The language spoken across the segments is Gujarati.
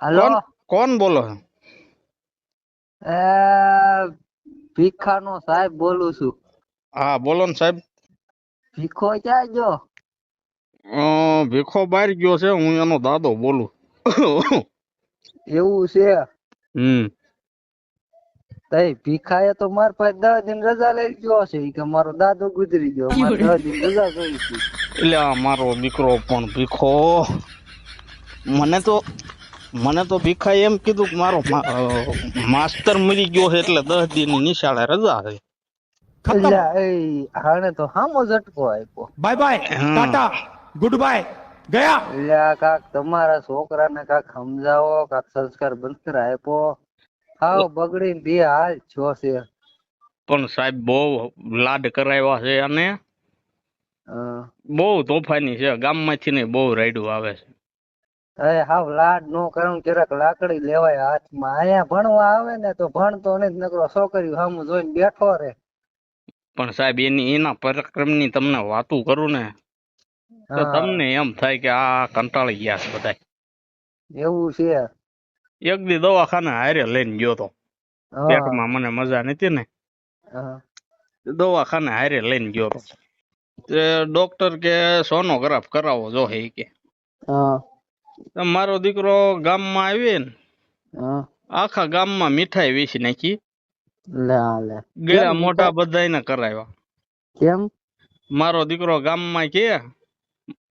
હાલો. કોણ કોણ બોલો? એ ભીખાનો સાહેબ બોલું છું. હા બોલો ને સાહેબ. ભીખો ક્યાં ગયો? ભીખો બહાર ગયો છે, હું એનો દાદો બોલું. એવું છે? તઈ ભીખાએ તો માર પાસે 10 દિન રજા લઈ ગયો છે કે મારો દાદો ગુજરી ગયો, મારે 10 દિન રજા જોઈ છે. એટલે આ મારો દીકરો પણ ભીખો મને તો ભીખાએ એમ કીધું કે મારો માસ્તર મરી ગયો છે એટલે 10 દિન ની નિશાળે રજા છે. એટલે એ હાણે તો હામો ઝટકો આપ્યો. Bye bye tata good bye ગયા. એટલે આ કાક તમારા છોકરાને કાક સમજાવો, કાક સંસ્કાર બંસ્કાર આપ્યો. હાવ બગડીને બે હાલ છો છે. પણ સાહેબ બહુ લાડ કરાવ્યા છે અને હા. બહુ તોફાની છે, ગામમાંથી ને બહુ રાયડું આવે છે. અરે હાવ લાડ નો કરું, જરાક લાકડી લેવાય હાથમાં. અહીંયા ભણવા આવે ને તો ભણતો નથી, નકરો છોકરીઓ સામું જોઈને બેઠો રે. પણ સાહેબ એના પરાક્રમની તમને વાતું કરું ને તો હા. તમને એમ થાય કે આ કંટાળી ગયા છે બધા. એવું છે? એક દી દવાખાને હારે લઈને ગયો તો, હા. પેટમાં મને મજા નથી ને, હા. દવાખાને હારે લઈને ગયો તો. તે ડોક્ટર કે સોનોગ્રાફ કરાવો જો હે કે. હા. મારો દીકરો ગામમાં આવી ને હા. આખા ગામમાં મીઠાઈ વેચી નાખી, લે ગળા મોઢા બધાયને કરાવ્યા. કેમ? મારો દીકરો ગામમાં કે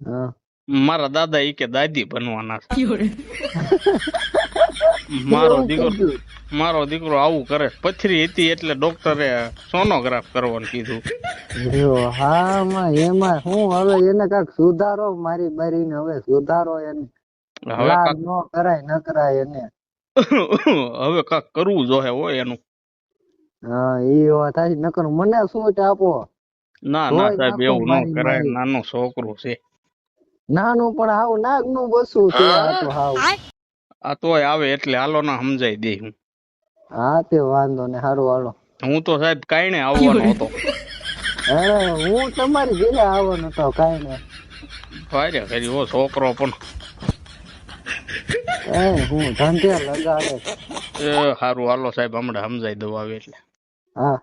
હા. મારા દાદા ઈ કે દાદી બનવાના છે. મારો દીકરો આવું કરે. પથરી હતી એટલે ડોક્ટરે સોનોગ્રાફ કરવાનું કીધું. હા એમાં હું હવે એને કાક સુધારો, મારી બારીને હવે સુધારો એને. હવે લાડ નો કરાય ન કરાય એને. હવે કાક કરવું જોઈએ હોય એનું. હા એ વાત થાય. નકર મને સૂટ આપો. ના ધોઈ સાહેબ નાખો એવું ન મારી કરાય, મારી. નાનું છોકરું છે. નાનું પણ હાવ નાગનું બસું છે આ તો હાવ. આ તોય આવે એટલે હાલો ના સમજાઈ દે હું. હા તે વાંધો ને, હારું હાલો. હું તો સાહેબ કાંઈ આવવાનો હતો. અરે હું તમારી ઘરે આવવાનો તો કાઈ ને. ભારે કરી ઓ છોકરો પણ હું ધંધે લગાડે. એ સારું હાલો સાહેબ, હમણાં સમજાઈ દઉં આવે એટલે. હા.